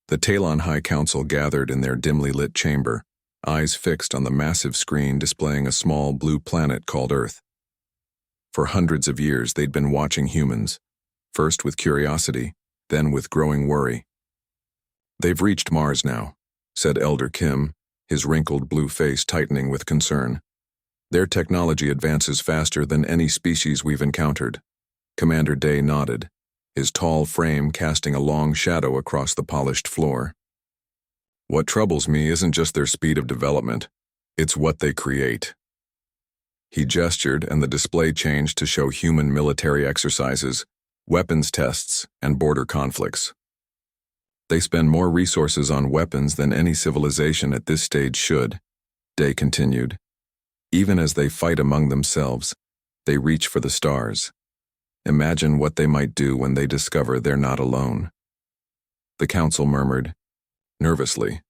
The Talon High Council gathered in their dimly lit chamber, eyes fixed on the massive screen displaying a small blue planet called Earth. For hundreds of years they'd been watching humans, first with curiosity, then with growing worry. "They've reached Mars now," said Elder Kim, his wrinkled blue face tightening with concern. "Their technology advances faster than any species we've encountered." Commander Day nodded, his tall frame casting a long shadow across the polished floor. "What troubles me isn't just their speed of development, it's what they create." He gestured and the display changed to show human military exercises, weapons tests, and border conflicts. "They spend more resources on weapons than any civilization at this stage should," Day continued. "Even as they fight among themselves, they reach for the stars. Imagine what they might do when they discover they're not alone." The council murmured, nervously.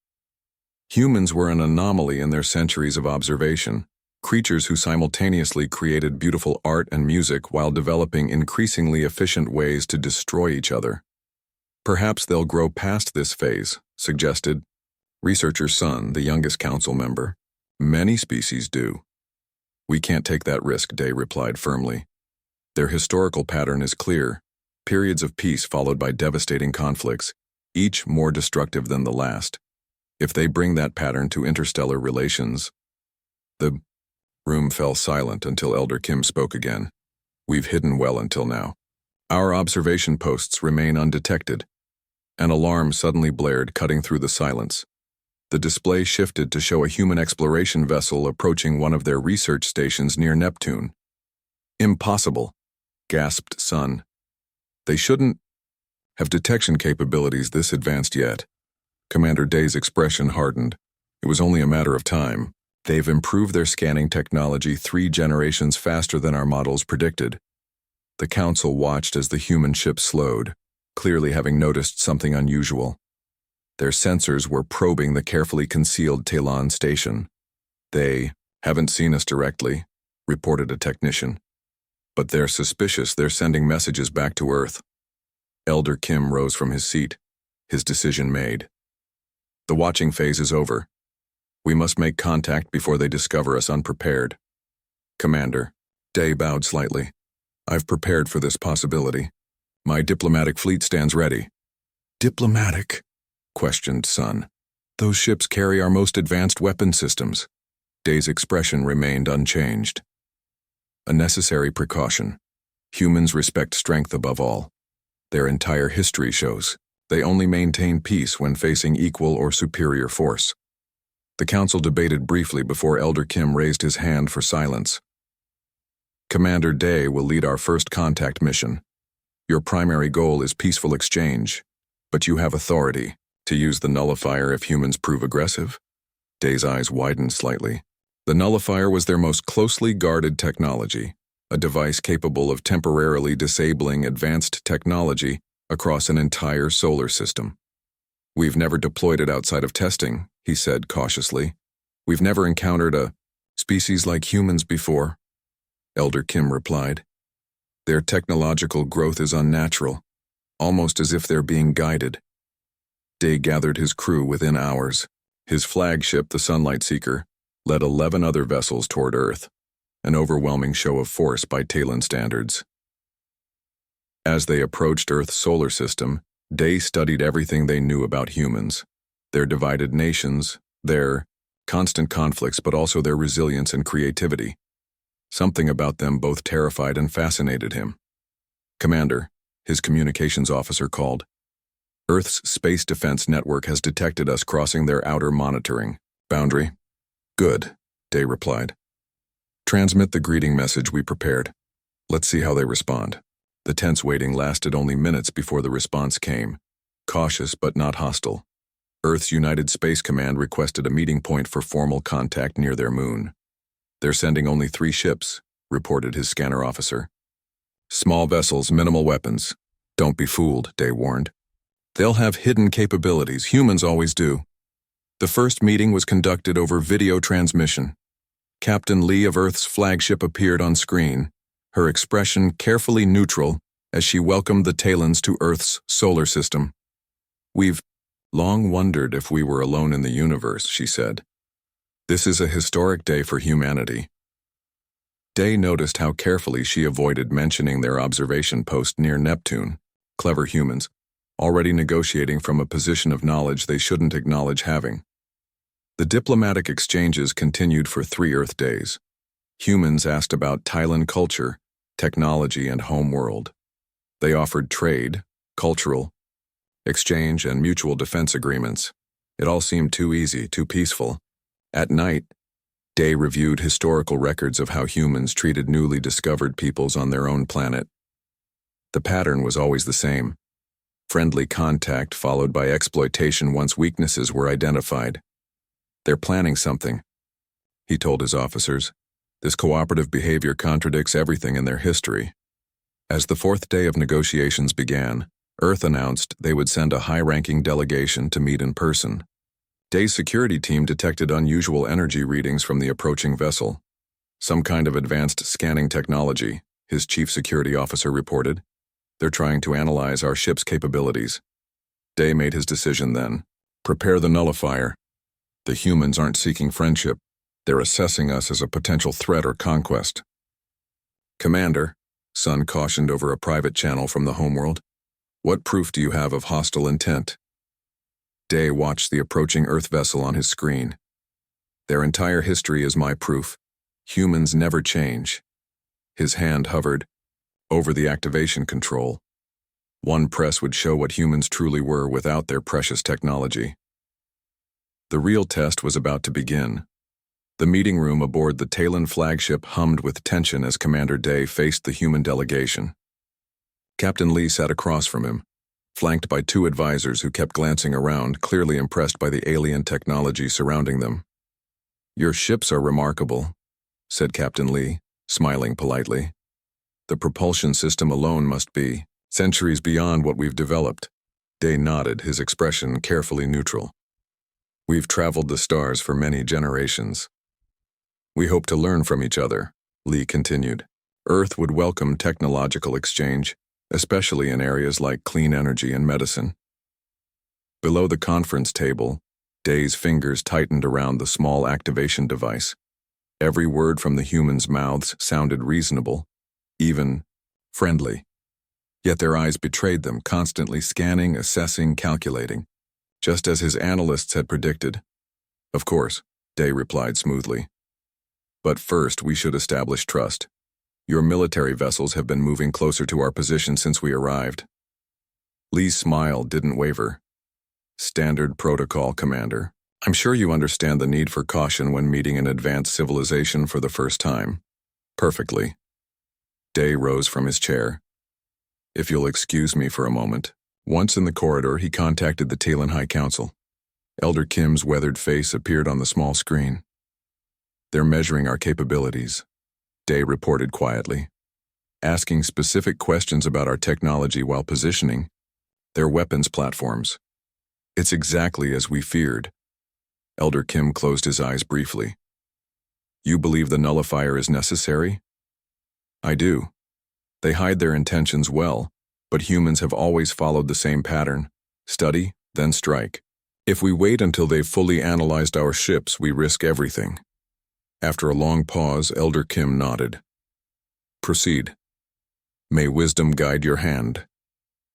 Humans were an anomaly in their centuries of observation, creatures who simultaneously created beautiful art and music while developing increasingly efficient ways to destroy each other. "Perhaps they'll grow past this phase," suggested Researcher Sun, the youngest council member. "Many species do." "We can't take that risk," Day replied firmly. "Their historical pattern is clear, periods of peace followed by devastating conflicts, each more destructive than the last. If they bring that pattern to interstellar relations..." The room fell silent until Elder Kim spoke again. "We've hidden well until now. Our observation posts remain undetected." An alarm suddenly blared, cutting through the silence. The display shifted to show a human exploration vessel approaching one of their research stations near Neptune. "Impossible," gasped Sun. "They shouldn't have detection capabilities this advanced yet." Commander Day's expression hardened. "It was only a matter of time. They've improved their scanning technology 3 generations faster than our models predicted." The council watched as the human ship slowed, clearly having noticed something unusual. Their sensors were probing the carefully concealed Talon station. "They haven't seen us directly," reported a technician. "But they're suspicious they're sending messages back to Earth." Elder Kim rose from his seat, his decision made. "The watching phase is over. We must make contact before they discover us unprepared." "Commander," Day bowed slightly, "I've prepared for this possibility. My diplomatic fleet stands ready." "Diplomatic?" questioned Sun. "Those ships carry our most advanced weapon systems." Day's expression remained unchanged. "A necessary precaution. Humans respect strength above all. Their entire history shows they only maintain peace when facing equal or superior force." The council debated briefly before Elder Kim raised his hand for silence. "Commander Day will lead our first contact mission. Your primary goal is peaceful exchange, but you have authority to use the nullifier if humans prove aggressive." Day's eyes widened slightly. The nullifier was their most closely guarded technology, a device capable of temporarily disabling advanced technology across an entire solar system. "We've never deployed it outside of testing," he said cautiously. "We've never encountered a species like humans before." Elder Kim replied. "Their technological growth is unnatural, almost as if they're being guided." Day gathered his crew within hours. His flagship, the Sunlight Seeker, led 11 other vessels toward Earth, an overwhelming show of force by Talon standards. As they approached Earth's solar system, Day studied everything they knew about humans, their divided nations, their constant conflicts, but also their resilience and creativity. Something about them both terrified and fascinated him. "Commander," his communications officer called, "Earth's space defense network has detected us crossing their outer monitoring boundary." "Good," Day replied. "Transmit the greeting message we prepared. Let's see how they respond." The tense waiting lasted only minutes before the response came, cautious but not hostile. Earth's United Space Command requested a meeting point for formal contact near their moon. "They're sending only 3 ships," reported his scanner officer. "Small vessels, minimal weapons. Don't be fooled," Day warned. "They'll have hidden capabilities, humans always do." The first meeting was conducted over video transmission. Captain Lee of Earth's flagship appeared on screen, her expression carefully neutral as she welcomed the Talons to Earth's solar system. "We've Long wondered if we were alone in the universe, she said. This is a historic day for humanity. Day noticed how carefully she avoided mentioning their observation post near Neptune. Clever humans, already negotiating from a position of knowledge they shouldn't acknowledge having. The diplomatic exchanges continued for 3 Earth days. Humans asked about Thailand culture, technology, and home world. They offered trade, cultural, exchange, and mutual defense agreements. It all seemed too easy, too peaceful. At night, Day reviewed historical records of how humans treated newly discovered peoples on their own planet. The pattern was always the same. Friendly contact followed by exploitation once weaknesses were identified. They're planning something, he told his officers. This cooperative behavior contradicts everything in their history. As the 4th day of negotiations began, Earth announced they would send a high-ranking delegation to meet in person. Day's security team detected unusual energy readings from the approaching vessel. Some kind of advanced scanning technology, his chief security officer reported. They're trying to analyze our ship's capabilities. Day made his decision then. Prepare the nullifier. The humans aren't seeking friendship. They're assessing us as a potential threat or conquest. Commander, Sun cautioned over a private channel from the homeworld. What proof do you have of hostile intent? Day watched the approaching Earth vessel on his screen. Their entire history is my proof. Humans never change. His hand hovered over the activation control. One press would show what humans truly were without their precious technology. The real test was about to begin. The meeting room aboard the Talon flagship hummed with tension as Commander Day faced the human delegation. Captain Lee sat across from him, flanked by 2 advisors who kept glancing around, clearly impressed by the alien technology surrounding them. Your ships are remarkable, said Captain Lee, smiling politely. The propulsion system alone must be centuries beyond what we've developed. Day nodded, his expression carefully neutral. We've traveled the stars for many generations. We hope to learn from each other, Lee continued. Earth would welcome technological exchange, especially in areas like clean energy and medicine. Below the conference table, Day's fingers tightened around the small activation device. Every word from the humans' mouths sounded reasonable, even friendly. Yet their eyes betrayed them, constantly scanning, assessing, calculating, just as his analysts had predicted. Of course, Day replied smoothly. But first, we should establish trust. Your military vessels have been moving closer to our position since we arrived. Lee's smile didn't waver. Standard protocol, Commander. I'm sure you understand the need for caution when meeting an advanced civilization for the first time. Perfectly. Day rose from his chair. If you'll excuse me for a moment. Once in the corridor, he contacted the Talon High Council. Elder Kim's weathered face appeared on the small screen. They're measuring our capabilities, Day reported quietly, asking specific questions about our technology while positioning their weapons platforms. It's exactly as we feared. Elder Kim closed his eyes briefly. You believe the nullifier is necessary? I do. They hide their intentions well, but humans have always followed the same pattern. Study, then strike. If we wait until they've fully analyzed our ships, we risk everything. After a long pause, Elder Kim nodded. Proceed. May wisdom guide your hand.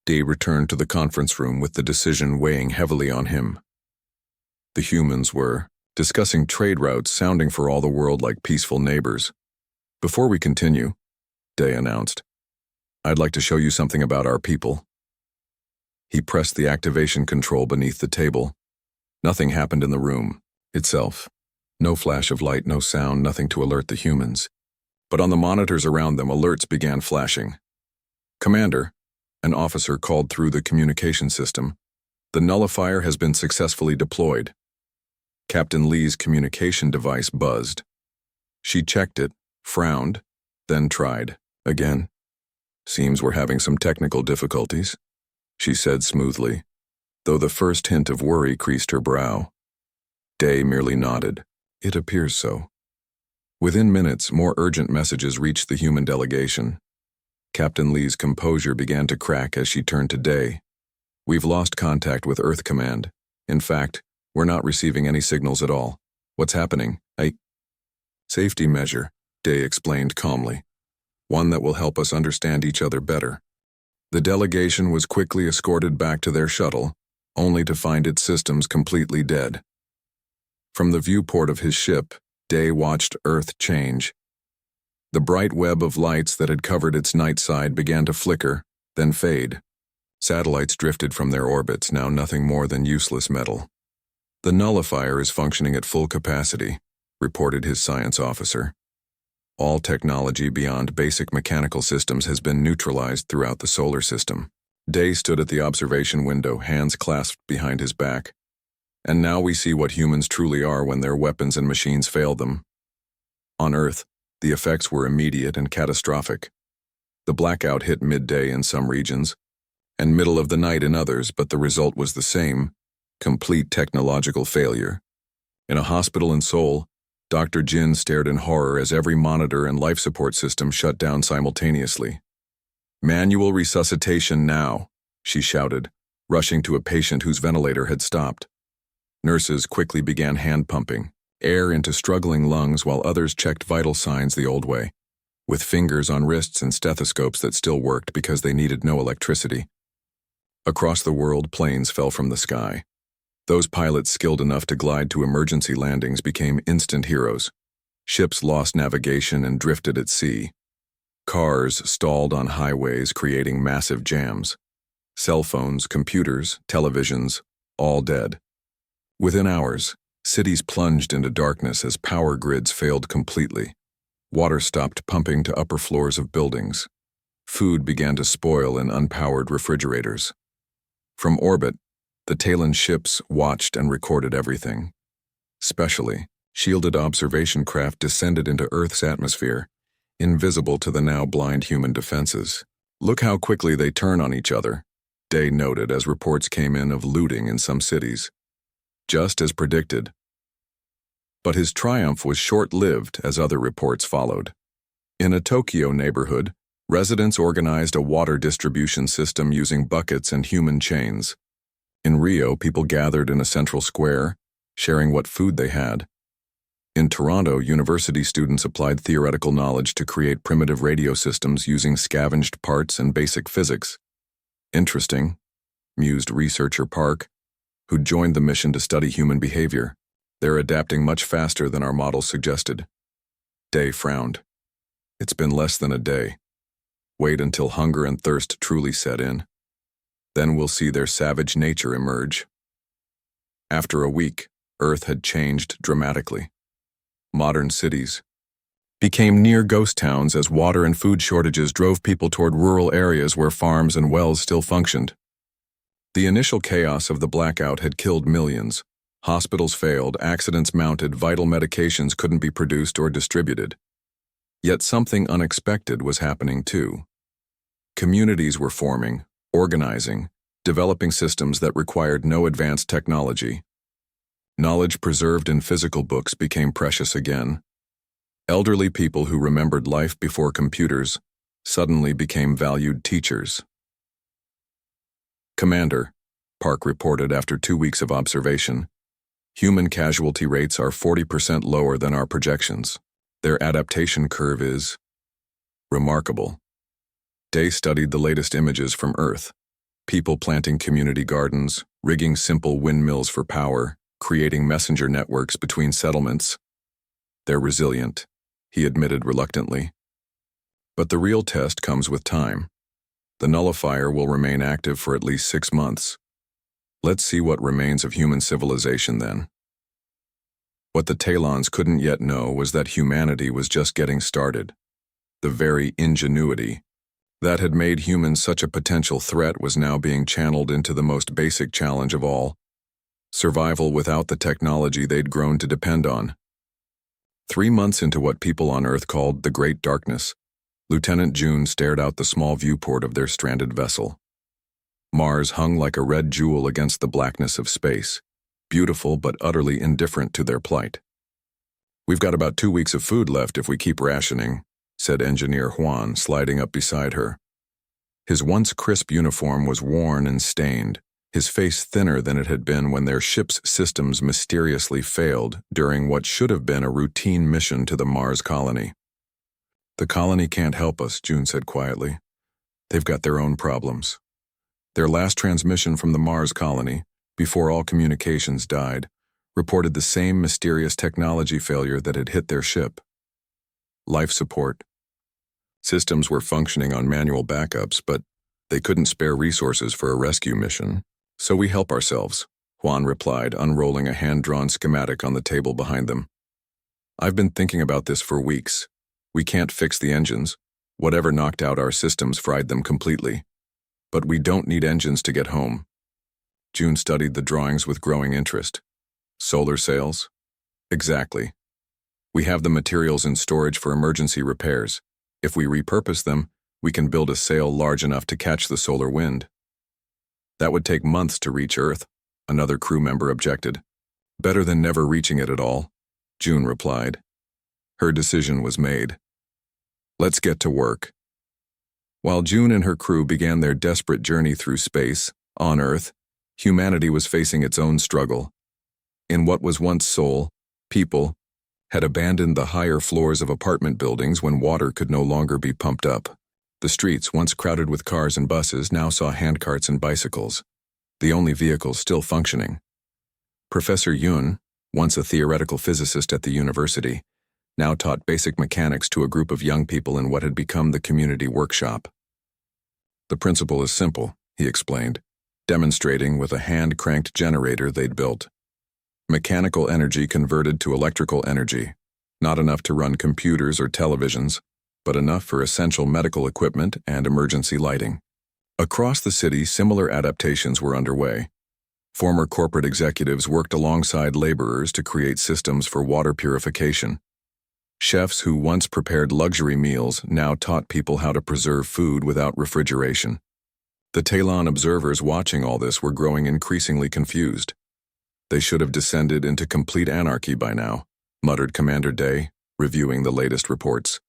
Day returned to the conference room with the decision weighing heavily on him. The humans were discussing trade routes sounding for all the world like peaceful neighbors. Before we continue, Day announced, I'd like to show you something about our people. He pressed the activation control beneath the table. Nothing happened in the room itself. No flash of light, no sound, nothing to alert the humans. But on the monitors around them, alerts began flashing. Commander, an officer called through the communication system. The nullifier has been successfully deployed. Captain Lee's communication device buzzed. She checked it, frowned, then tried again. Seems we're having some technical difficulties, she said smoothly, though the first hint of worry creased her brow. Day merely nodded. It appears so. Within minutes, more urgent messages reached the human delegation. Captain Lee's composure began to crack as she turned to Day. We've lost contact with Earth Command. In fact, we're not receiving any signals at all. What's happening? Safety measure, Day explained calmly. One that will help us understand each other better. The delegation was quickly escorted back to their shuttle, only to find its systems completely dead. From the viewport of his ship, Day watched Earth change. The bright web of lights that had covered its night side began to flicker, then fade. Satellites drifted from their orbits, now nothing more than useless metal. The nullifier is functioning at full capacity, reported his science officer. All technology beyond basic mechanical systems has been neutralized throughout the solar system. Day stood at the observation window, hands clasped behind his back. And now we see what humans truly are when their weapons and machines fail them. On Earth, the effects were immediate and catastrophic. The blackout hit midday in some regions, and middle of the night in others, but the result was the same: complete technological failure. In a hospital in Seoul, Dr. Jin stared in horror as every monitor and life support system shut down simultaneously. "Manual resuscitation now," she shouted, rushing to a patient whose ventilator had stopped. Nurses quickly began hand-pumping air into struggling lungs while others checked vital signs the old way, with fingers on wrists and stethoscopes that still worked because they needed no electricity. Across the world, planes fell from the sky. Those pilots skilled enough to glide to emergency landings became instant heroes. Ships lost navigation and drifted at sea. Cars stalled on highways, creating massive jams. Cell phones, computers, televisions, all dead. Within hours, cities plunged into darkness as power grids failed completely. Water stopped pumping to upper floors of buildings. Food began to spoil in unpowered refrigerators. From orbit, the Talon ships watched and recorded everything. Specially, shielded observation craft descended into Earth's atmosphere, invisible to the now blind human defenses. "Look how quickly they turn on each other," Day noted as reports came in of looting in some cities. Just as predicted. But his triumph was short-lived as other reports followed. In a Tokyo neighborhood, residents organized a water distribution system using buckets and human chains. In Rio, people gathered in a central square, sharing what food they had. In Toronto, university students applied theoretical knowledge to create primitive radio systems using scavenged parts and basic physics. Interesting, mused researcher Park, who joined the mission to study human behavior. They're adapting much faster than our models suggested. Day frowned. It's been less than a day. Wait until hunger and thirst truly set in. Then we'll see their savage nature emerge. After a week, Earth had changed dramatically. Modern cities became near ghost towns as water and food shortages drove people toward rural areas where farms and wells still functioned. The initial chaos of the blackout had killed millions. Hospitals failed, accidents mounted, vital medications couldn't be produced or distributed. Yet something unexpected was happening too. Communities were forming, organizing, developing systems that required no advanced technology. Knowledge preserved in physical books became precious again. Elderly people who remembered life before computers suddenly became valued teachers. "Commander," Park reported after 2 weeks of observation, "human casualty rates are 40% lower than our projections. Their adaptation curve is remarkable." Day studied the latest images from Earth. People planting community gardens, rigging simple windmills for power, creating messenger networks between settlements. "They're resilient," he admitted reluctantly. "But the real test comes with time. The nullifier will remain active for at least 6 months. Let's see what remains of human civilization then." What the Talons couldn't yet know was that humanity was just getting started. The very ingenuity that had made humans such a potential threat was now being channeled into the most basic challenge of all: survival without the technology they'd grown to depend on. 3 months into what people on Earth called the Great Darkness, Lieutenant June stared out the small viewport of their stranded vessel. Mars hung like a red jewel against the blackness of space, beautiful but utterly indifferent to their plight. "We've got about 2 weeks of food left if we keep rationing," said Engineer Juan, sliding up beside her. His once crisp uniform was worn and stained, his face thinner than it had been when their ship's systems mysteriously failed during what should have been a routine mission to the Mars colony. "The colony can't help us," June said quietly. "They've got their own problems." Their last transmission from the Mars colony, before all communications died, reported the same mysterious technology failure that had hit their ship. Life support. Systems were functioning on manual backups, but they couldn't spare resources for a rescue mission. "So we help ourselves," Juan replied, unrolling a hand-drawn schematic on the table behind them. "I've been thinking about this for weeks. We can't fix the engines. Whatever knocked out our systems fried them completely. But we don't need engines to get home." June studied the drawings with growing interest. "Solar sails?" "Exactly. We have the materials in storage for emergency repairs. If we repurpose them, we can build a sail large enough to catch the solar wind." "That would take months to reach Earth," another crew member objected. "Better than never reaching it at all," June replied. Her decision was made. "Let's get to work." While June and her crew began their desperate journey through space, on Earth, humanity was facing its own struggle. In what was once Seoul, people had abandoned the higher floors of apartment buildings when water could no longer be pumped up. The streets, once crowded with cars and buses, now saw handcarts and bicycles, the only vehicles still functioning. Professor Yoon, once a theoretical physicist at the university, now taught basic mechanics to a group of young people in what had become the community workshop. "The principle is simple," he explained, demonstrating with a hand-cranked generator they'd built. Mechanical energy converted to electrical energy, not enough to run computers or televisions, but enough for essential medical equipment and emergency lighting. Across the city, similar adaptations were underway. Former corporate executives worked alongside laborers to create systems for water purification. Chefs who once prepared luxury meals now taught people how to preserve food without refrigeration. The Talon observers watching all this were growing increasingly confused. "They should have descended into complete anarchy by now," muttered Commander Day, reviewing the latest reports.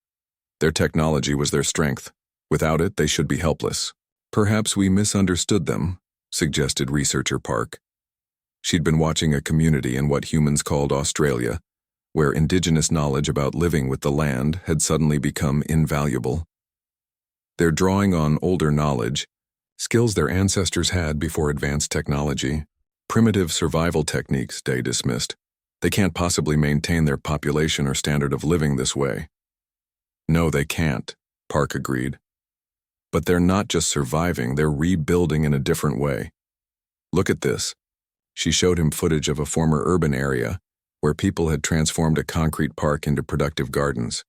"Their technology was their strength. Without it, they should be helpless." "Perhaps we misunderstood them," suggested researcher Park. She'd been watching a community in what humans called Australia, where indigenous knowledge about living with the land had suddenly become invaluable. They're drawing on older knowledge, skills their ancestors had before advanced technology. Primitive survival techniques, Day dismissed. They can't possibly maintain their population or standard of living this way. "No, they can't," Park agreed. "But they're not just surviving, they're rebuilding in a different way. Look at this." She showed him footage of a former urban area where people had transformed a concrete park into productive gardens.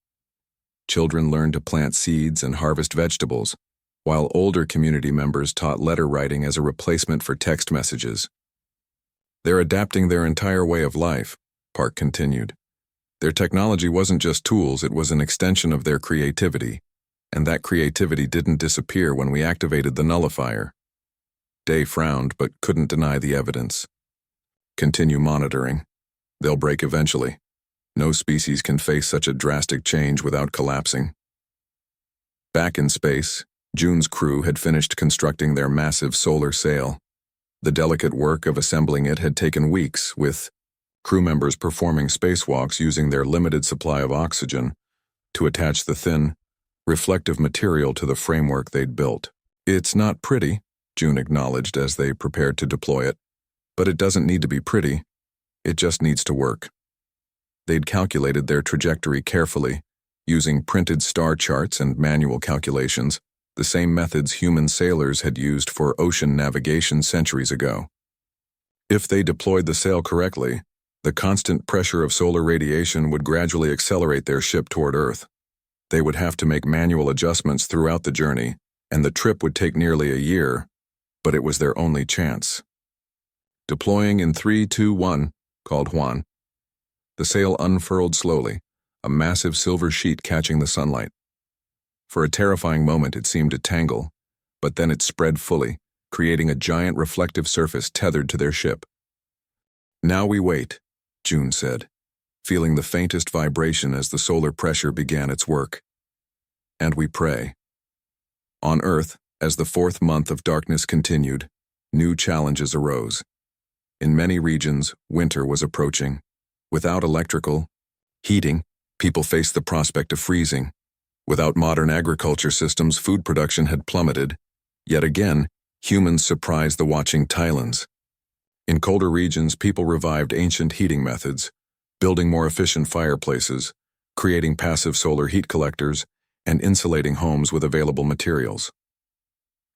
Children learned to plant seeds and harvest vegetables, while older community members taught letter writing as a replacement for text messages. "They're adapting their entire way of life," Park continued. "Their technology wasn't just tools, it was an extension of their creativity, and that creativity didn't disappear when we activated the nullifier." Day frowned but couldn't deny the evidence. "Continue monitoring. They'll break eventually. No species can face such a drastic change without collapsing." Back in space, June's crew had finished constructing their massive solar sail. The delicate work of assembling it had taken weeks, with crew members performing spacewalks using their limited supply of oxygen to attach the thin, reflective material to the framework they'd built. "It's not pretty," June acknowledged as they prepared to deploy it, "but it doesn't need to be pretty. It just needs to work." They'd calculated their trajectory carefully, using printed star charts and manual calculations, the same methods human sailors had used for ocean navigation centuries ago. If they deployed the sail correctly, the constant pressure of solar radiation would gradually accelerate their ship toward Earth. They would have to make manual adjustments throughout the journey, and the trip would take nearly a year, but it was their only chance. "Deploying in 3, 2, 1, called Juan. The sail unfurled slowly, a massive silver sheet catching the sunlight. For a terrifying moment it seemed to tangle, but then it spread fully, creating a giant reflective surface tethered to their ship. "Now we wait," June said, feeling the faintest vibration as the solar pressure began its work. "And we pray." On Earth, as the 4th month of darkness continued, New challenges arose. In many regions, winter was approaching. Without electrical heating, people faced the prospect of freezing. Without modern agriculture systems, food production had plummeted. Yet again, humans surprised the watching Tylans. In colder regions, people revived ancient heating methods, building more efficient fireplaces, creating passive solar heat collectors, and insulating homes with available materials.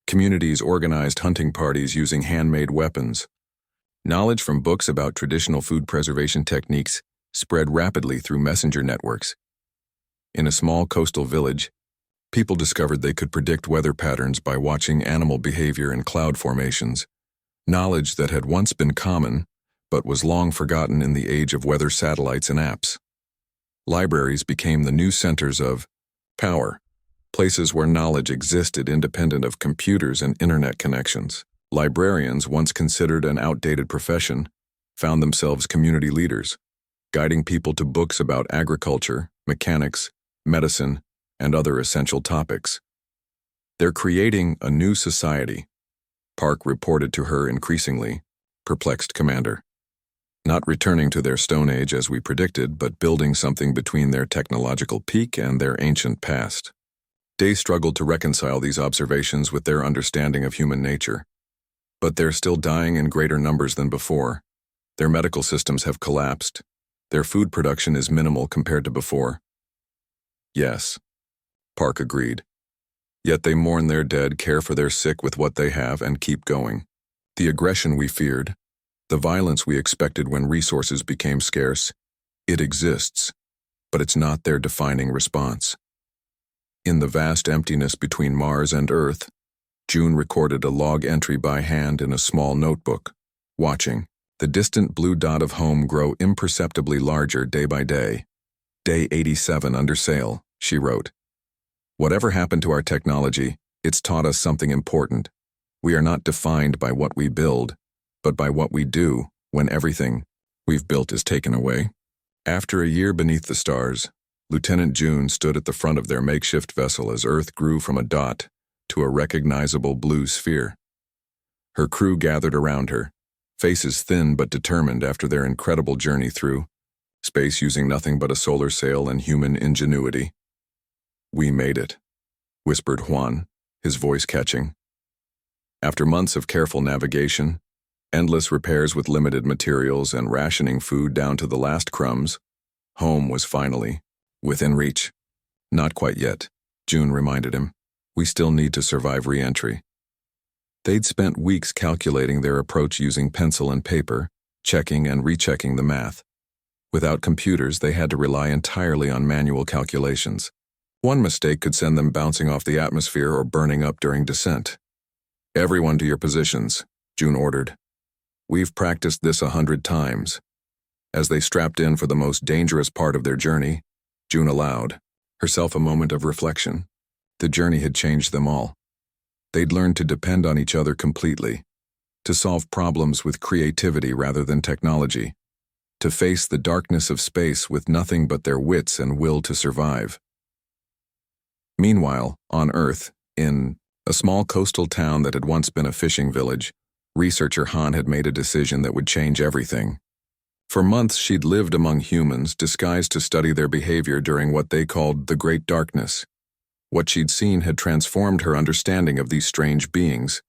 Communities organized hunting parties using handmade weapons. Knowledge from books about traditional food preservation techniques spread rapidly through messenger networks. In a small coastal village, people discovered they could predict weather patterns by watching animal behavior and cloud formations, knowledge that had once been common but was long forgotten in the age of weather satellites and apps. Libraries became the new centers of power, places where knowledge existed independent of computers and internet connections. Librarians, once considered an outdated profession, found themselves community leaders, guiding people to books about agriculture, mechanics, medicine, and other essential topics. They're creating a new society, Park reported to her increasingly, perplexed commander. Not returning to their Stone Age as we predicted, but building something between their technological peak and their ancient past. Day struggled to reconcile these observations with their understanding of human nature. But they're still dying in greater numbers than before. Their medical systems have collapsed. Their food production is minimal compared to before. Yes, Park agreed. Yet they mourn their dead, care for their sick with what they have, and keep going. The aggression we feared, the violence we expected when resources became scarce, it exists, but it's not their defining response. In the vast emptiness between Mars and Earth, June recorded a log entry by hand in a small notebook, watching the distant blue dot of home grow imperceptibly larger day by day. Day 87 under sail, she wrote. Whatever happened to our technology, it's taught us something important. We are not defined by what we build, but by what we do when everything we've built is taken away. After a year beneath the stars, Lieutenant June stood at the front of their makeshift vessel as Earth grew from a dot to a recognizable blue sphere. Her crew gathered around her, faces thin but determined after their incredible journey through space using nothing but a solar sail and human ingenuity. "We made it," whispered Juan, his voice catching. After months of careful navigation, endless repairs with limited materials, and rationing food down to the last crumbs, home was finally within reach. "Not quite yet," June reminded him. "We still need to survive re-entry." They'd spent weeks calculating their approach using pencil and paper, checking and rechecking the math. Without computers, they had to rely entirely on manual calculations. One mistake could send them bouncing off the atmosphere or burning up during descent. "Everyone to your positions," June ordered. "We've practiced this 100 times." As they strapped in for the most dangerous part of their journey, June allowed herself a moment of reflection. The journey had changed them all. They'd learned to depend on each other completely, to solve problems with creativity rather than technology, to face the darkness of space with nothing but their wits and will to survive. Meanwhile, on Earth, in a small coastal town that had once been a fishing village, researcher Han had made a decision that would change everything. For months, she'd lived among humans, disguised to study their behavior during what they called the Great Darkness. What she'd seen had transformed her understanding of these strange beings.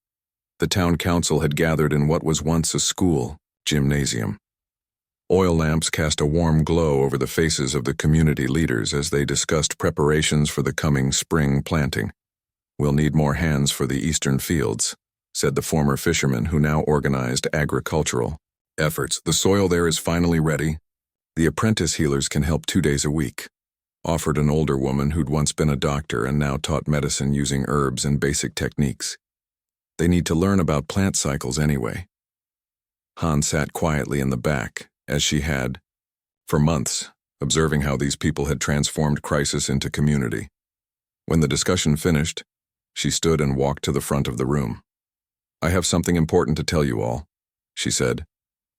The town council had gathered in what was once a school gymnasium. Oil lamps cast a warm glow over the faces of the community leaders as they discussed preparations for the coming spring planting. "We'll need more hands for the eastern fields," said the former fisherman who now organized agricultural efforts. "The soil there is finally ready. The apprentice healers can help 2 days a week," offered an older woman who'd once been a doctor and now taught medicine using herbs and basic techniques. "They need to learn about plant cycles anyway." Han sat quietly in the back, as she had for months, observing how these people had transformed crisis into community. When the discussion finished, she stood and walked to the front of the room. "I have something important to tell you all," she said,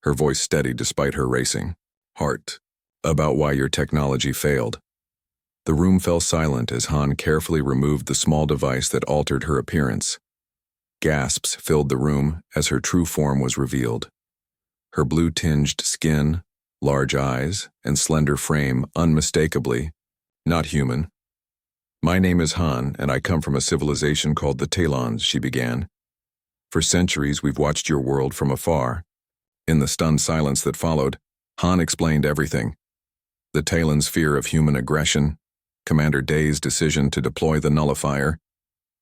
her voice steady despite her racing heart, "about why your technology failed." The room fell silent as Han carefully removed the small device that altered her appearance. Gasps filled the room as her true form was revealed. Her blue-tinged skin, large eyes, and slender frame unmistakably not human. "My name is Han, and I come from a civilization called the Talons," she began. "For centuries we've watched your world from afar." In the stunned silence that followed, Han explained everything. The Talons' fear of human aggression, Commander Day's decision to deploy the nullifier,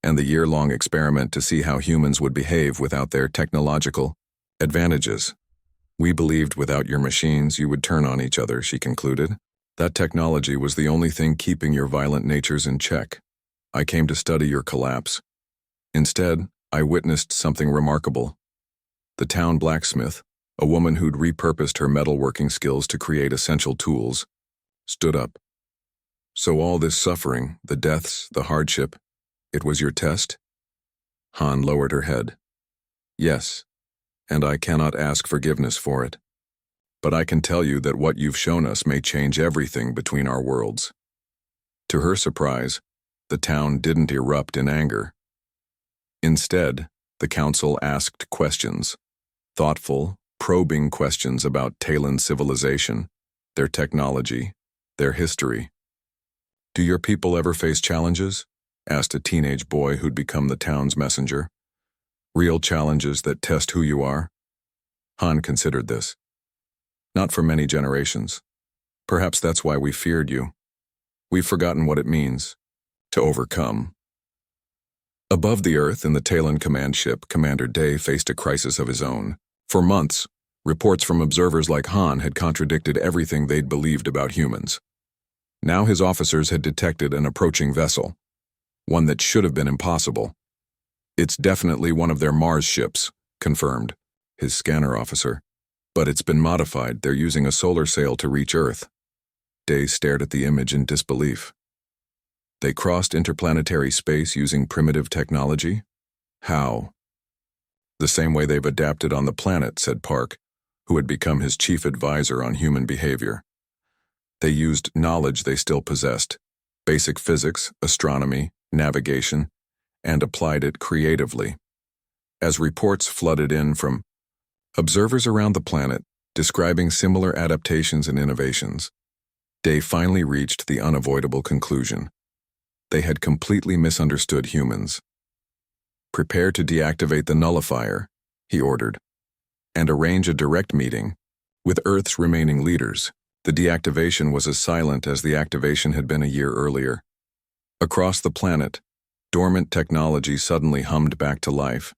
and the year-long experiment to see how humans would behave without their technological advantages. "We believed without your machines you would turn on each other," she concluded. "That technology was the only thing keeping your violent natures in check. I came to study your collapse. Instead, I witnessed something remarkable. The town blacksmith, a woman who'd repurposed her metalworking skills to create essential tools, stood up. So all this suffering, the deaths, the hardship, it was your test?" Han lowered her head. "Yes, and I cannot ask forgiveness for it. But I can tell you that what you've shown us may change everything between our worlds." To her surprise, the town didn't erupt in anger. Instead, the council asked questions, thoughtful, probing questions about Talon civilization, their technology, their history. "Do your people ever face challenges?" asked a teenage boy who'd become the town's messenger. "Real challenges that test who you are?" Han considered this. "Not for many generations. Perhaps that's why we feared you. We've forgotten what it means to overcome." Above the Earth in the Talon command ship, Commander Day faced a crisis of his own. For months, reports from observers like Han had contradicted everything they'd believed about humans. Now his officers had detected an approaching vessel, one that should have been impossible. "It's definitely one of their Mars ships," confirmed his scanner officer. "But it's been modified. They're using a solar sail to reach Earth." Day stared at the image in disbelief. "They crossed interplanetary space using primitive technology? How?" "The same way they've adapted on the planet," said Park, who had become his chief advisor on human behavior. "They used knowledge they still possessed, basic physics, astronomy, navigation, and applied it creatively." As reports flooded in from observers around the planet describing similar adaptations and innovations, Day finally reached the unavoidable conclusion. They had completely misunderstood humans. "Prepare to deactivate the nullifier," he ordered, "and arrange a direct meeting with Earth's remaining leaders." The deactivation was as silent as the activation had been a year earlier. Across the planet, dormant technology suddenly hummed back to life.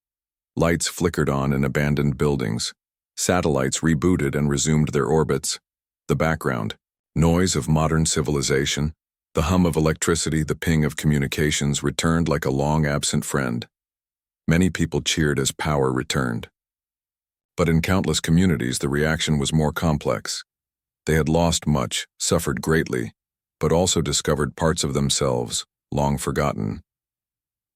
Lights flickered on in abandoned buildings. Satellites rebooted and resumed their orbits. The background, noise of modern civilization, the hum of electricity, the ping of communications returned like a long-absent friend. Many people cheered as power returned. But in countless communities, the reaction was more complex. They had lost much, suffered greatly, but also discovered parts of themselves, long forgotten.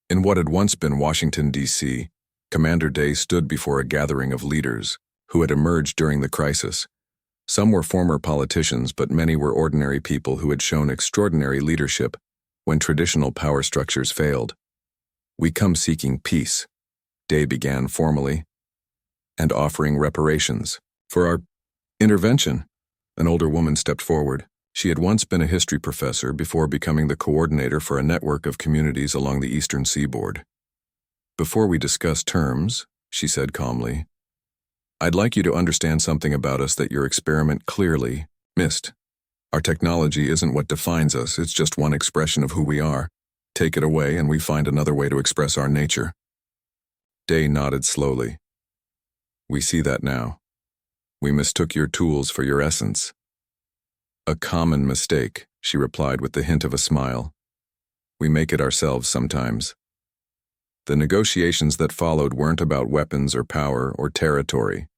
In what had once been Washington, D.C., Commander Day stood before a gathering of leaders who had emerged during the crisis. Some were former politicians, but many were ordinary people who had shown extraordinary leadership when traditional power structures failed. "We come seeking peace," Day began formally, "and offering reparations for our intervention." An older woman stepped forward. She had once been a history professor before becoming the coordinator for a network of communities along the eastern seaboard. "Before we discuss terms," she said calmly, "I'd like you to understand something about us that your experiment clearly missed. Our technology isn't what defines us, it's just one expression of who we are. Take it away and we find another way to express our nature." Day nodded slowly. "We see that now. We mistook your tools for your essence." "A common mistake," she replied with the hint of a smile. "We make it ourselves sometimes." The negotiations that followed weren't about weapons or power or territory,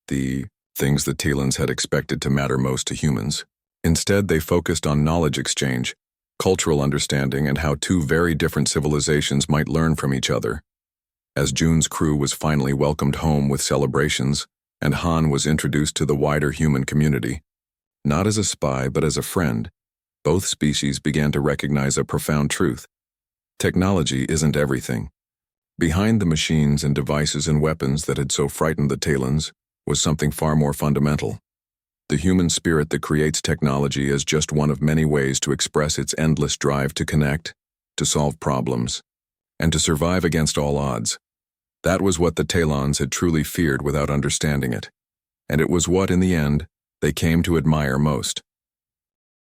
the things the Talons had expected to matter most to humans. Instead, they focused on knowledge exchange, cultural understanding, and how two very different civilizations might learn from each other. As June's crew was finally welcomed home with celebrations, and Han was introduced to the wider human community, not as a spy but as a friend, both species began to recognize a profound truth. Technology isn't everything. Behind the machines and devices and weapons that had so frightened the Talons was something far more fundamental. The human spirit that creates technology as just one of many ways to express its endless drive to connect, to solve problems, and to survive against all odds. That was what the Talons had truly feared without understanding it, and it was what, in the end, they came to admire most.